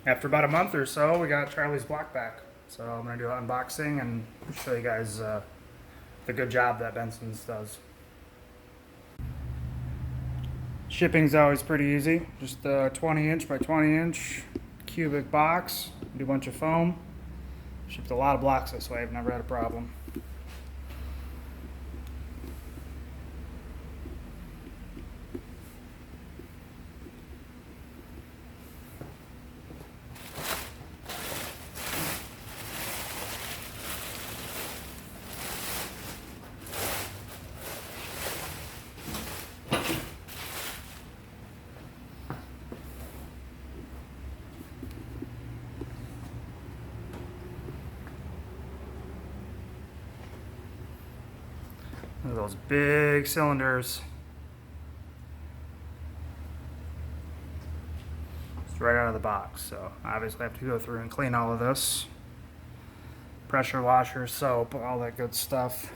After about a month or so, we got Charlie's block back. So I'm going to do an unboxing and show you guys the good job that Benson's does. Shipping's always pretty easy. Just a 20 inch by 20 inch cubic box. Do a bunch of foam. Shipped a lot of blocks this way. I've never had a problem. Look at those big cylinders. It's right out of the box, so obviously I have to go through and clean all of this. Pressure washer, soap, all that good stuff.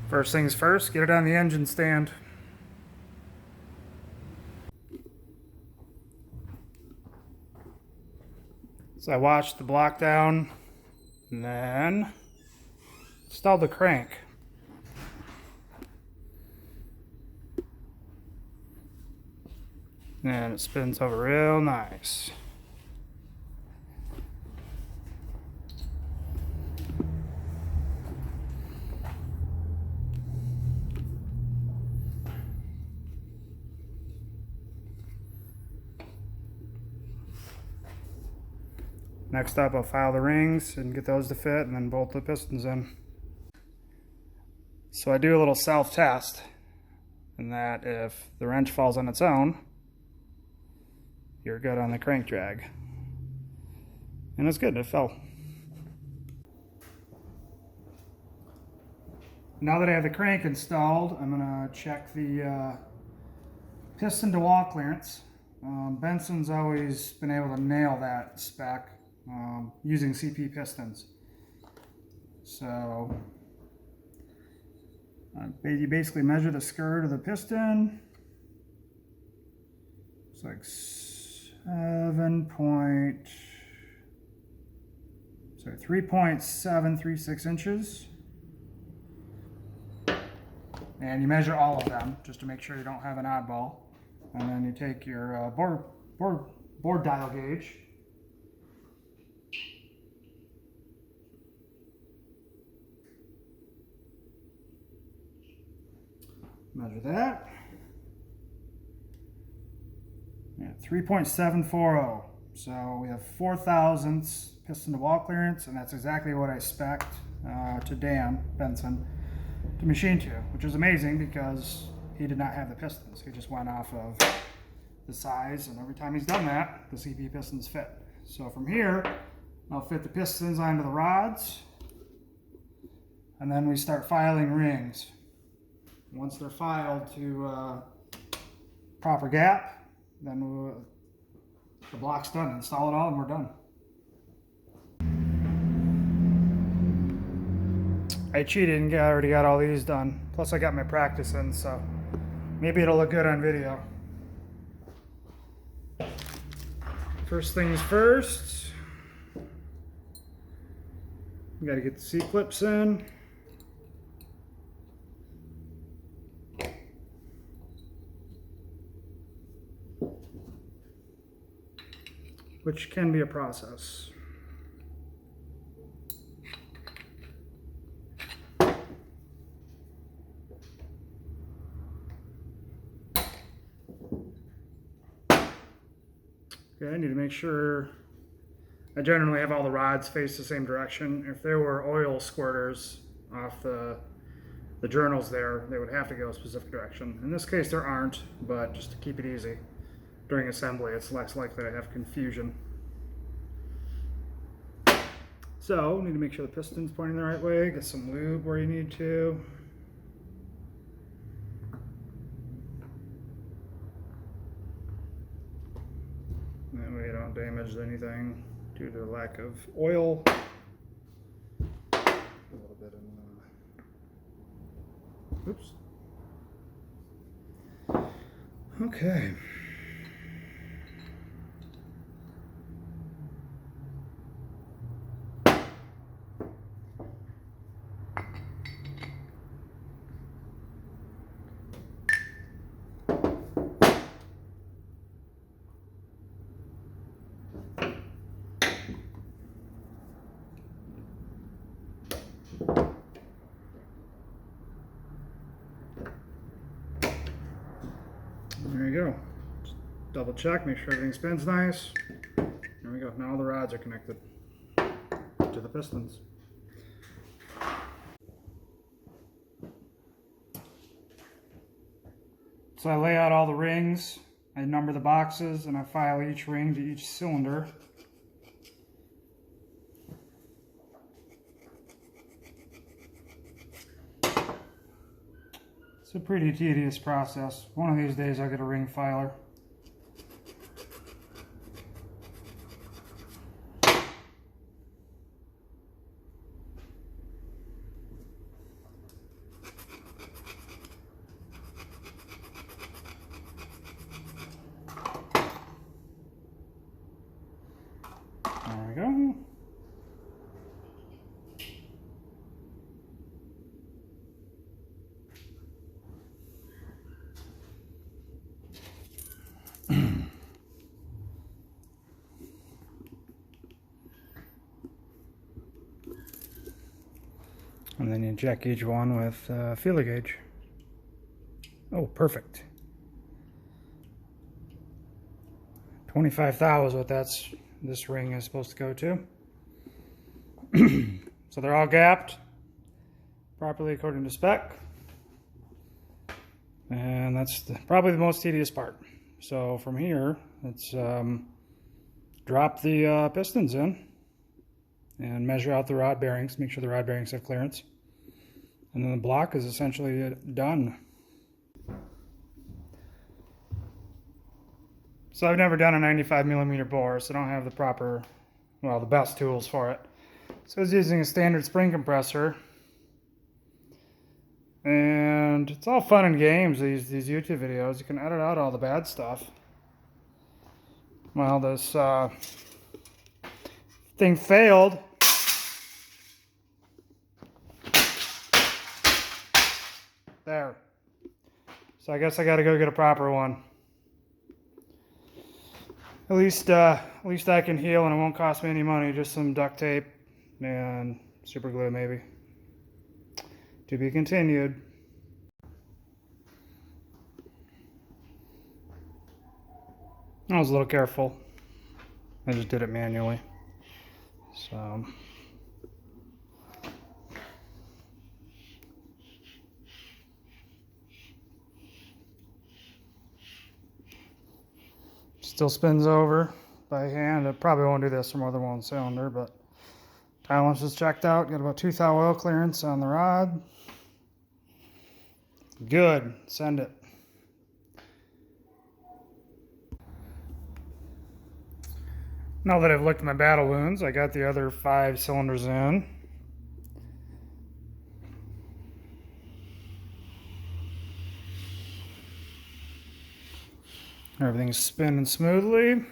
First things first, get it on the engine stand. So I washed the block down and then installed the crank. And it spins over real nice. Next up, I'll file the rings and get those to fit and then bolt the pistons in. So I do a little self-test, in that if the wrench falls on its own, you're good on the crank drag. And it's good, it fell. Now that I have the crank installed, I'm going to check the piston to wall clearance. Benson's always been able to nail that spec using CP pistons. So you basically measure the skirt of the piston. It's like 3.736 inches. And you measure all of them just to make sure you don't have an oddball. And then you take your board dial gauge. Measure that. Yeah, 3.740. So we have 4 thousandths piston to wall clearance, and that's exactly what I spec'd to Dan Benson to machine to, which is amazing because he did not have the pistons. He just went off of the size, and every time he's done that, the CP pistons fit. So from here, I'll fit the pistons onto the rods, and then we start filing rings. Once they're filed to proper gap, then the block's done. Install it all and we're done. I cheated and already got all these done. Plus I got my practice in, so maybe it'll look good on video. First things first, you gotta get the C-clips in. Which can be a process. Okay, I need to make sure I generally have all the rods face the same direction. If there were oil squirters off the journals there, they would have to go a specific direction. In this case there aren't, but just to keep it easy. During assembly, it's less likely to have confusion. So, need to make sure the piston's pointing the right way, get some lube where you need to. That way you don't damage anything due to lack of oil. A little bit in oops. Okay. There you go. Just double check, make sure everything spins nice. There we go. Now the rods are connected to the pistons. So I lay out all the rings, I number the boxes, and I file each ring to each cylinder. It's a pretty tedious process. One of these days I'll get a ring filer. There we go. And then you check each one with a feeler gauge. Oh, perfect. 25 thou is what this ring is supposed to go to. So they're all gapped properly according to spec. And that's probably the most tedious part. So from here, let's drop the pistons in and measure out the rod bearings, make sure the rod bearings have clearance. And then the block is essentially done. So I've never done a 95mm bore, so I don't have the proper, well, the best tools for it. So I was using a standard spring compressor. And it's all fun and games, these YouTube videos. You can edit out all the bad stuff. Well, this thing failed. There. So I guess I gotta go get a proper one. At least I can heal and it won't cost me any money, just some duct tape and super glue maybe. To be continued. I was a little careful. I just did it manually. So still spins over by hand. I probably won't do this for more than one cylinder, but tolerance is checked out. Got about 2 thou oil clearance on the rod. Good. Send it. Now that I've looked at my battle wounds, I got the other 5 cylinders in. Everything's spinning smoothly.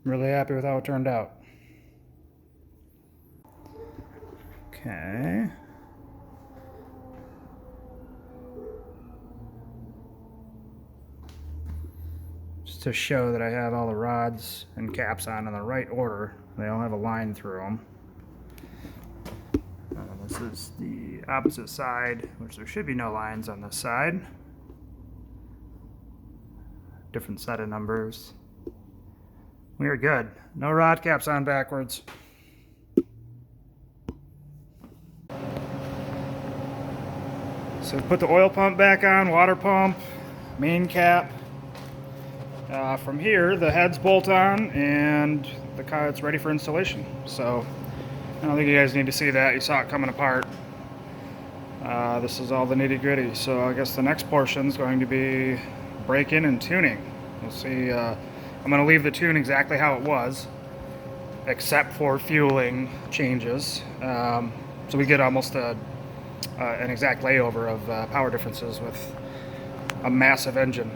I'm really happy with how it turned out. Okay. Just to show that I have all the rods and caps on in the right order. They all have a line through them. This is the opposite side, which there should be no lines on this side. Different set of numbers. We are good. No rod caps on backwards. So put the oil pump back on, water pump, main cap. From here, the heads bolt on and the car, it's ready for installation. So I don't think you guys need to see that. You saw it coming apart. This is all the nitty gritty. So I guess the next portion is going to be break-in and tuning. You'll see, I'm going to leave the tune exactly how it was, except for fueling changes. So we get almost an exact layover of power differences with a massive engine.